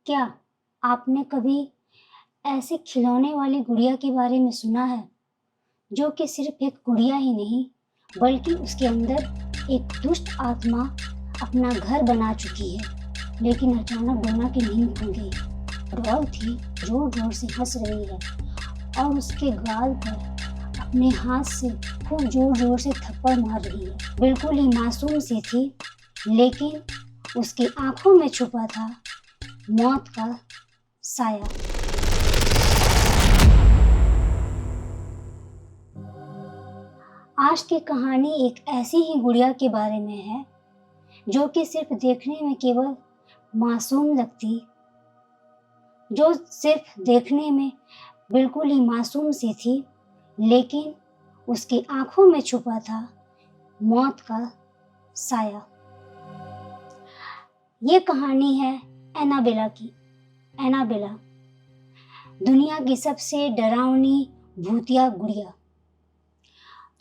क्या आपने कभी ऐसे खिलौने वाली गुड़िया के बारे में सुना है, जो कि सिर्फ एक गुड़िया ही नहीं, बल्कि उसके अंदर एक दुष्ट आत्मा अपना घर बना चुकी है, लेकिन अचानक डोना की नींद खुल गई। डॉल थी, जोर-जोर से हँस रही है और उसके गाल पर अपने हाथ से खूब जोर-जोर से थप्पड़ मार रही है। बिल्कुल ही मासूम सी थी, लेकिन उसकी आँखों में छुपा था मौत का साया। आज की कहानी एक ऐसी ही गुड़िया के बारे में है, जो कि सिर्फ देखने में केवल मासूम लगती, जो सिर्फ देखने में बिल्कुल ही मासूम सी थी, लेकिन उसकी आँखों में छुपा था मौत का साया। ये कहानी है एनाबेला की। एनाबेला, दुनिया की सबसे डरावनी भूतिया गुड़िया।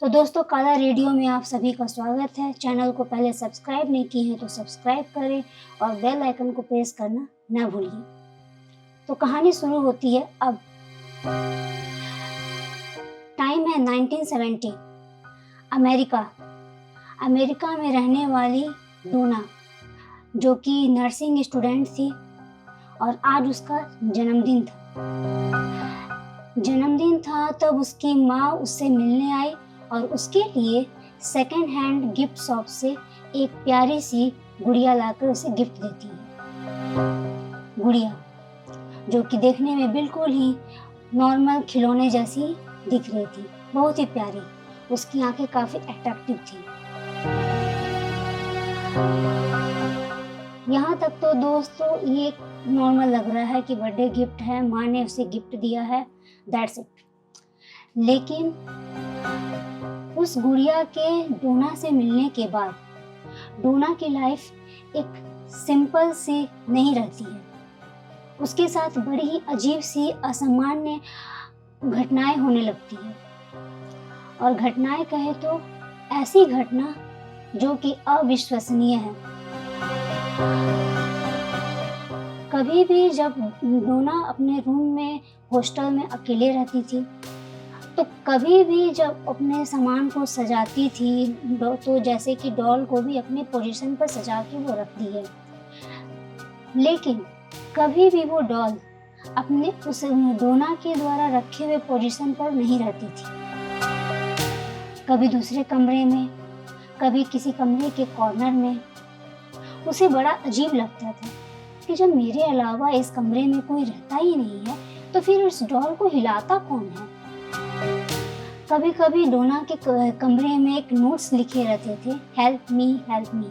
तो दोस्तों, काला रेडियो में आप सभी का स्वागत है। चैनल को पहले सब्सक्राइब नहीं किए हैं तो सब्सक्राइब करें और बेल आइकन को प्रेस करना ना भूलिए। तो कहानी शुरू होती है अब। टाइम है 1970। अमेरिका। अमेरिका में रहने वाली डोना, जो कि नर्सिंग स्टूडेंट थी, और आज उसका जन्मदिन था तब उसकी माँ उससे मिलने आई और उसके लिए सेकंड हैंड गिफ्ट शॉप से एक प्यारी सी गुड़िया लाकर उसे गिफ्ट देती है। गुड़िया, जो कि देखने में बिल्कुल ही नॉर्मल खिलौने जैसी दिख रही थी, बहुत ही प्यारी। उसकी आंखें काफी अट्रैक्टिव थी। यहाँ तक तो दोस्तों ये नॉर्मल लग रहा है कि बर्थडे गिफ्ट है, माँ ने उसे गिफ्ट दिया है, दैट्स इट। लेकिन उस गुड़िया के डोना से मिलने के बाद डोना की लाइफ एक सिंपल सी नहीं रहती है। उसके साथ बड़ी ही अजीब सी असामान्य घटनाएं होने लगती है, और घटनाएं कहे तो ऐसी घटना जो कि अविश्वसनीय है। कभी भी जब डोना अपने रूम में हॉस्टल में अकेले रहती थी, तो कभी भी जब अपने सामान को सजाती थी, तो जैसे कि डॉल को भी अपने पोजीशन पर सजा के वो रखती है, लेकिन कभी भी वो डॉल अपने उस डोना के द्वारा रखे हुए पोजीशन पर नहीं रहती थी। कभी दूसरे कमरे में, कभी किसी कमरे के कॉर्नर में। उसे बड़ा अजीब लगता था कि जब मेरे अलावा इस कमरे में कोई रहता ही नहीं है, तो फिर उस डॉल को हिलाता कौन है। कभी कभी डोना के कमरे में एक नोट्स लिखे रहते थे, हेल्प मी हेल्प मी।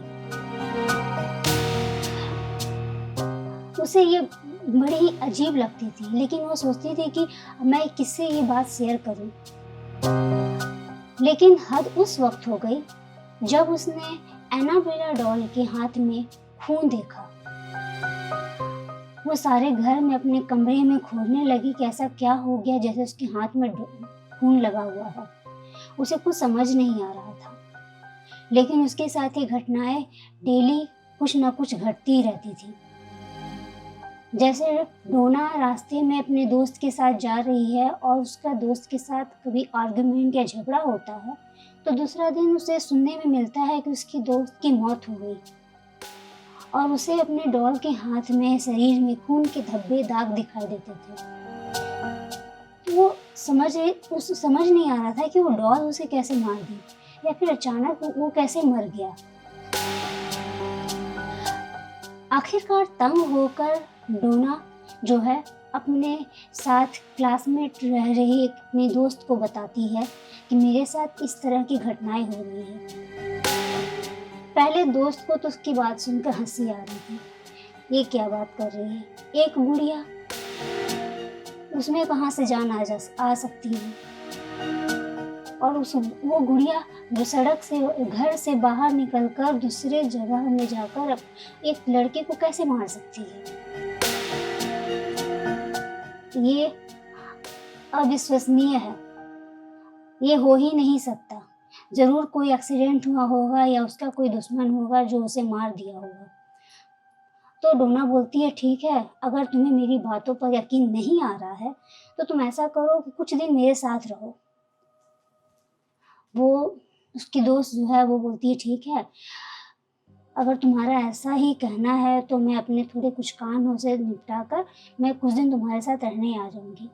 उसे ये बड़ी ही अजीब लगती थी, लेकिन वो सोचती थी कि मैं किससे ये बात शेयर करूं। लेकिन हद उस वक्त हो गई जब उसने एनाबेला डॉल के हाथ में खून देखा। वो सारे घर में अपने कमरे में खोजने लगी कि ऐसा क्या हो गया जैसे उसके हाथ में खून लगा हुआ है। उसे कुछ समझ नहीं आ रहा था, लेकिन उसके साथ ये घटनाएं डेली कुछ ना कुछ घटती ही रहती थी। जैसे डोना रास्ते में अपने दोस्त के साथ जा रही है और उसका दोस्त के साथ कभी आर्गुमेंट या झगड़ा होता है, तो दूसरा दिन उसे सुनने में मिलता है कि उसकी दोस्त की मौत हो गई, और उसे अपने डॉल के हाथ में शरीर में खून के धब्बे दाग दिखाई देते थे। वो समझ नहीं आ रहा था कि वो डॉल उसे कैसे मार दी, या फिर अचानक वो कैसे मर गया। आखिरकार तंग होकर डोना जो है अपने साथ क्लासमेट रह रही एक अपनी दोस्त को बताती है कि मेरे साथ इस तरह की घटनाएं हो रही है। पहले दोस्त को तो उसकी बात सुनकर हंसी आ रही थी, ये क्या बात कर रही है, एक गुड़िया, उसमें कहाँ से जान आ सकती है। और वो गुड़िया जो सड़क से घर से बाहर निकलकर दूसरे जगह में जाकर एक लड़के को कैसे मार सकती है। ये अविश्वसनीय है, ये हो ही नहीं सकता। जरूर कोई एक्सीडेंट हुआ होगा या उसका कोई दुश्मन होगा जो उसे मार दिया होगा। तो डोना बोलती है ठीक है, अगर तुम्हें मेरी बातों पर यकीन नहीं आ रहा है तो तुम ऐसा करो कि कुछ दिन मेरे साथ रहो। वो उसकी दोस्त जो है वो बोलती है ठीक है, अगर तुम्हारा ऐसा ही कहना है तो मैं अपने थोड़े कुछ काम है उसे निपटा कर मैं कुछ दिन तुम्हारे साथ रहने आ जाऊंगी।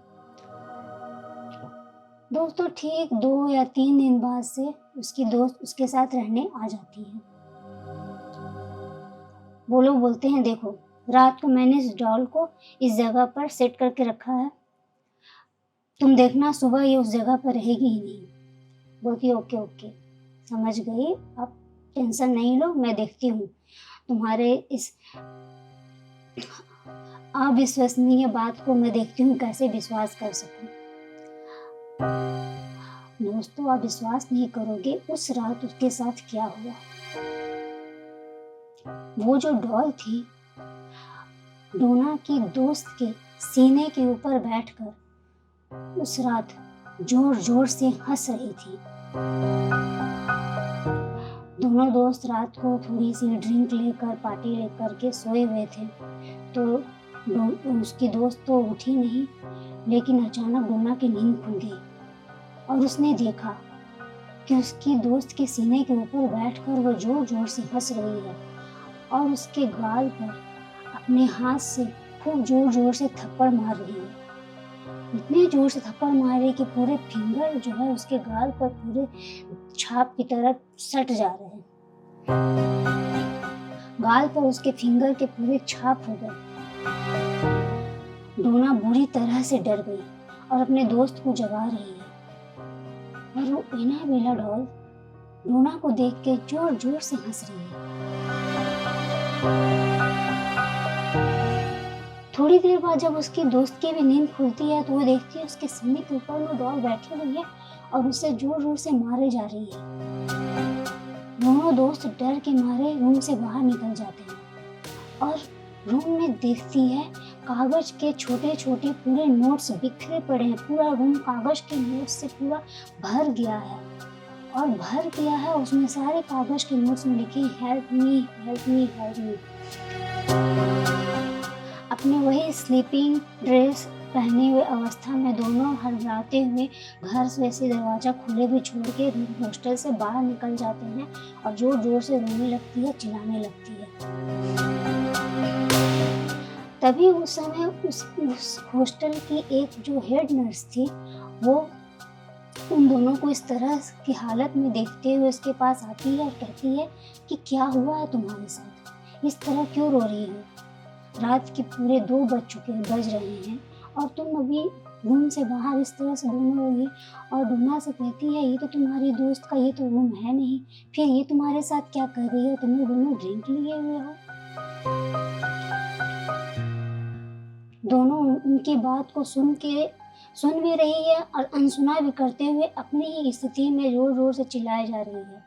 दोस्तों ठीक 2 या 3 दिन बाद से उसकी दोस्त उसके साथ रहने आ जाती है। वो लोग बोलते हैं देखो, रात को मैंने इस डॉल को इस जगह पर सेट करके रखा है, तुम देखना सुबह ये उस जगह पर रहेगी ही नहीं। बोलती ओके ओके समझ गई, आप टेंशन नहीं लो, मैं देखती हूँ तुम्हारे इस अविश्वसनीय बात को, मैं देखती हूँ कैसे विश्वास कर सकूं। दोस्तों आप विश्वास नहीं करोगे उस रात उसके साथ क्या हुआ। वो जो डॉल थी डोना की दोस्त के सीने के ऊपर बैठकर उस रात जोर जोर से हंस रही थी। दोनों दोस्त रात को थोड़ी सी ड्रिंक लेकर पार्टी लेकर के सोए हुए थे, तो उसकी दोस्त तो उठी नहीं, लेकिन अचानक डोना की नींद खुल गई और उसने देखा कि उसकी दोस्त के सीने के ऊपर बैठकर वो जोर जोर से हंस रही है और उसके गाल पर अपने हाथ से खूब जोर जोर से थप्पड़ मार रही है। इतने जोर से थप्पड़ मार रही कि पूरे फिंगर जो है उसके गाल पर पूरे छाप की तरह सट जा रहे हैं। गाल पर उसके फिंगर के पूरे छाप हो गए। डोना बुरी तरह से डर गई और अपने दोस्त को जगा रही है और वो एनाबेला डॉल डोना को देख के जोर जोर से हंस रही है। थोड़ी देर बाद जब उसकी दोस्त की भी नींद खुलती है तो वो देखती है उसके सीने के ऊपर वो डॉल बैठी हुई है और उसे जोर जोर से मारे जा रही है। दोनों दोस्त डर के मारे रूम से बाहर निकल जाते हैं और रूम में देखती है कागज के छोटे छोटे पूरे नोट्स बिखरे पड़े हैं। पूरा रूम कागज के नोट्स से पूरा भर गया है और भर गया है उसमें सारे कागज के नोट्स में लिखे help me help me help me. अपने वही स्लीपिंग ड्रेस पहने हुए अवस्था में दोनों हड़बड़ाते हुए घर से ऐसे दरवाजा खुले हुए छोड़ के हॉस्टल से बाहर निकल जाते हैं और जोर जोर से रोने लगती है, चिल्लाने लगती है। तभी उस समय उस हॉस्टल की एक जो हेड नर्स थी वो उन दोनों को इस तरह की हालत में देखते हुए उसके पास आती है और कहती है कि क्या हुआ है तुम्हारे साथ, इस तरह क्यों रो रही हो, रात के पूरे 2 बज रहे हैं और तुम अभी रूम से बाहर इस तरह से दोनों रोई। और डोना से कहती है ये तो तुम्हारी दोस्त का ये तो रूम है नहीं, फिर ये तुम्हारे साथ क्या कर रही है, तुम दोनों ड्रिंक लिए हुए हो। दोनों उनकी बात को सुन भी रही है और अनसुना भी करते हुए अपनी ही स्थिति में जोर जोर से चिल्लाए जा रही है।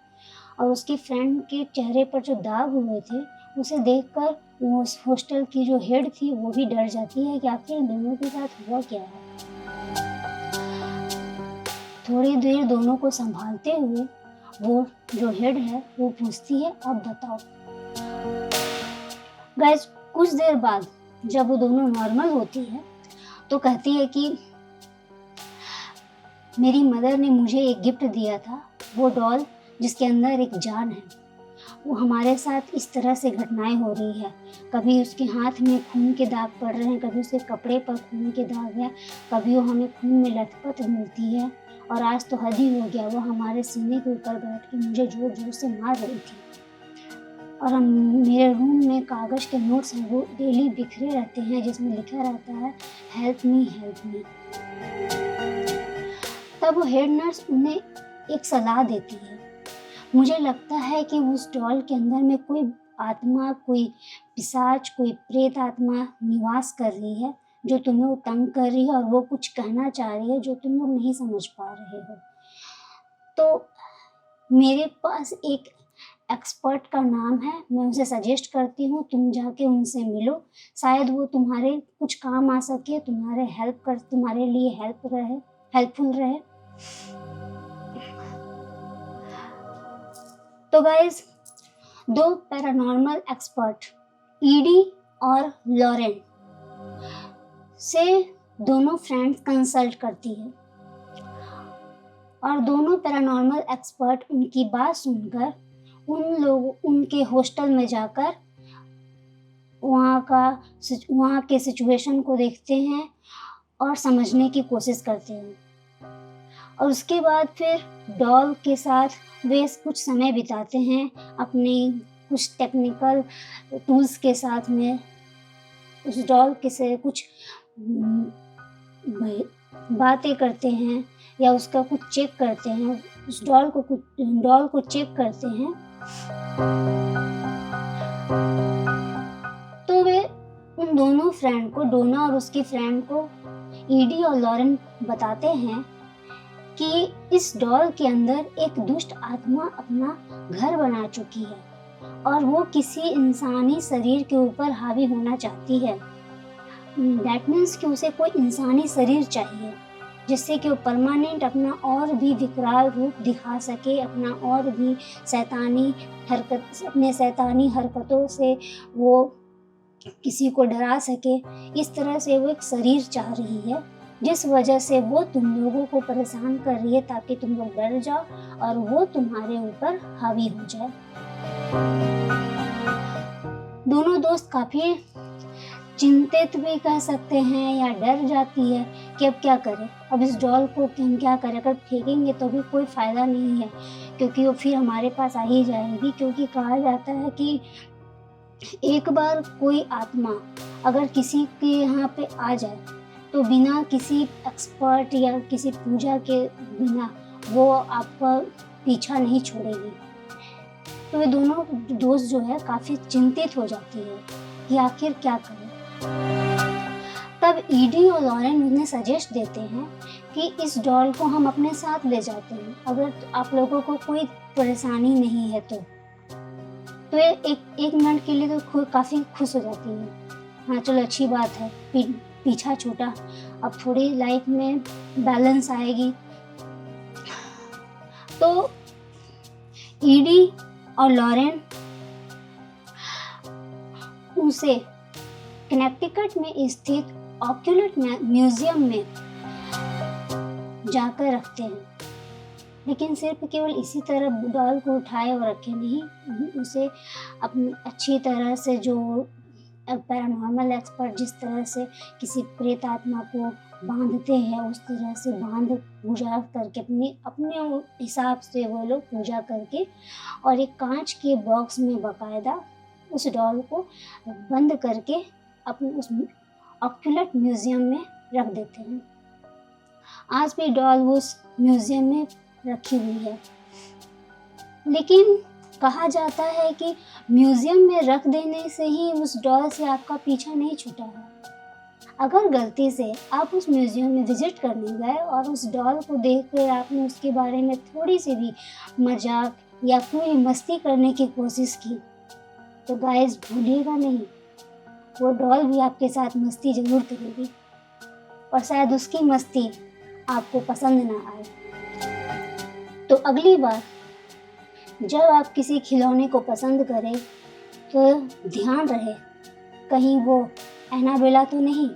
और उसकी फ्रेंड के चेहरे पर जो दाग हुए थे उसे देखकर वो उस हॉस्टल की जो हेड थी वो भी डर जाती है कि आखिर इन दोनों के साथ हुआ क्या है। थोड़ी देर दोनों को संभालते हुए वो जो हेड है वो पूछती है अब बताओ। गाइस कुछ देर बाद जब वो दोनों नॉर्मल होती है तो कहती है कि मेरी मदर ने मुझे एक गिफ्ट दिया था, वो डॉल जिसके अंदर एक जान है। वो हमारे साथ इस तरह से घटनाएं हो रही है, कभी उसके हाथ में खून के दाग पड़ रहे हैं, कभी उसके कपड़े पर खून के दाग है, कभी वो हमें खून में लथपथ मिलती है और आज तो हद ही हो गया, वो हमारे सीने के ऊपर बैठ के मुझे जोर जोर से मार रही थी। और हम मेरे रूम में कागज़ के नोट्स हैं वो डेली बिखरे रहते हैं जिसमें लिखा रहता है हेल्प मी हेल्प मी। तब वो हेड नर्स उन्हें एक सलाह देती है, मुझे लगता है कि उस डॉल के अंदर में कोई आत्मा, कोई पिशाच, कोई प्रेत आत्मा निवास कर रही है जो तुम्हें वो तंग कर रही है और वो कुछ कहना चाह रही है जो तुम लोग नहीं समझ पा रहे हो। तो मेरे पास एक एक्सपर्ट का नाम है, मैं उसे सजेस्ट करती हूँ तुम जाके उनसे मिलो, शायद वो तुम्हारे कुछ काम आ सके, तुम्हारे लिए हेल्पफुल रहे। तो गाइस 2 पैरानॉर्मल एक्सपर्ट ईडी और लॉरेन से दोनों फ्रेंड्स कंसल्ट करती है और दोनों पैरानॉर्मल एक्सपर्ट उनकी बात सुनकर उनके हॉस्टल में जाकर वहाँ के सिचुएशन को देखते हैं और समझने की कोशिश करते हैं। और उसके बाद फिर डॉल के साथ वे कुछ समय बिताते हैं, अपने कुछ टेक्निकल टूल्स के साथ में उस डॉल के से कुछ बातें करते हैं या उसका कुछ चेक करते हैं, उस डॉल को चेक करते हैं। तो वे उन दोनों फ्रेंड को, डोना और उसकी फ्रेंड को, ईडी और लॉरेन बताते हैं कि इस डॉल के अंदर एक दुष्ट आत्मा अपना घर बना चुकी है और वो किसी इंसानी शरीर के ऊपर हावी होना चाहती है। दैट मीन्स कि उसे कोई इंसानी शरीर चाहिए जिससे कि वो परमानेंट अपना और भी विकराल रूप दिखा सके, अपना और भी अपने शैतानी हरकतों से वो किसी को डरा सके। इस तरह से वो एक शरीर चाह रही है जिस वजह से वो तुम लोगों को परेशान कर रही है ताकि तुम लोग डर जाओ और वो तुम्हारे ऊपर हावी हो जाए। दोनों दोस्त काफी चिंतित भी कह सकते हैं या डर जाती है कि अब क्या करें, अब इस डॉल को हम क्या करें, अगर फेंकेंगे तो भी कोई फ़ायदा नहीं है क्योंकि वो फिर हमारे पास आ ही जाएगी। क्योंकि कहा जाता है कि एक बार कोई आत्मा अगर किसी के यहाँ पे आ जाए तो बिना किसी एक्सपर्ट या किसी पूजा के बिना वो आपका पीछा नहीं छोड़ेगी। तो ये दोनों दोस्त जो है काफ़ी चिंतित हो जाती है कि आखिर क्या करें। तब ईडी और लॉरेन उन्हें सजेस्ट देते हैं कि इस डॉल को हम अपने साथ ले जाते हैं अगर आप लोगों को कोई परेशानी नहीं है तो ये एक मिनट के लिए तो काफ़ी खुश हो जाती है। हाँ चलो अच्छी बात है, पीछा छूटा, अब थोड़ी लाइफ में बैलेंस आएगी। तो ईडी और लॉरेन उसे कनेक्टिकट में स्थित ऑक्यूलेट म्यूजियम में जाकर रखते हैं, लेकिन सिर्फ केवल इसी तरह डॉल को उठाए और रखे नहीं, उसे अपनी अच्छी तरह से जो पैरानॉर्मल एक्सपर्ट जिस तरह से किसी प्रेत आत्मा को बांधते हैं उस तरह से बांध पूजा करके अपने हिसाब से वो लोग पूजा करके और एक कांच के बॉक्स में बाकायदा उस डॉल को बंद करके अपने उस ऑक्यूलेट म्यूजियम में रख देते हैं। आज भी डॉल उस म्यूजियम में रखी हुई है, लेकिन कहा जाता है कि म्यूजियम में रख देने से ही उस डॉल से आपका पीछा नहीं छूटा है। अगर गलती से आप उस म्यूजियम में विजिट करने गए और उस डॉल को देखकर आपने उसके बारे में थोड़ी सी भी मजाक या कोई मस्ती करने की कोशिश की तो गाइस भूलिएगा नहीं, वो डॉल भी आपके साथ मस्ती जरूर करेगी और शायद उसकी मस्ती आपको पसंद ना आए। तो अगली बार जब आप किसी खिलौने को पसंद करें तो ध्यान रहे कहीं वो एनाबेला तो नहीं।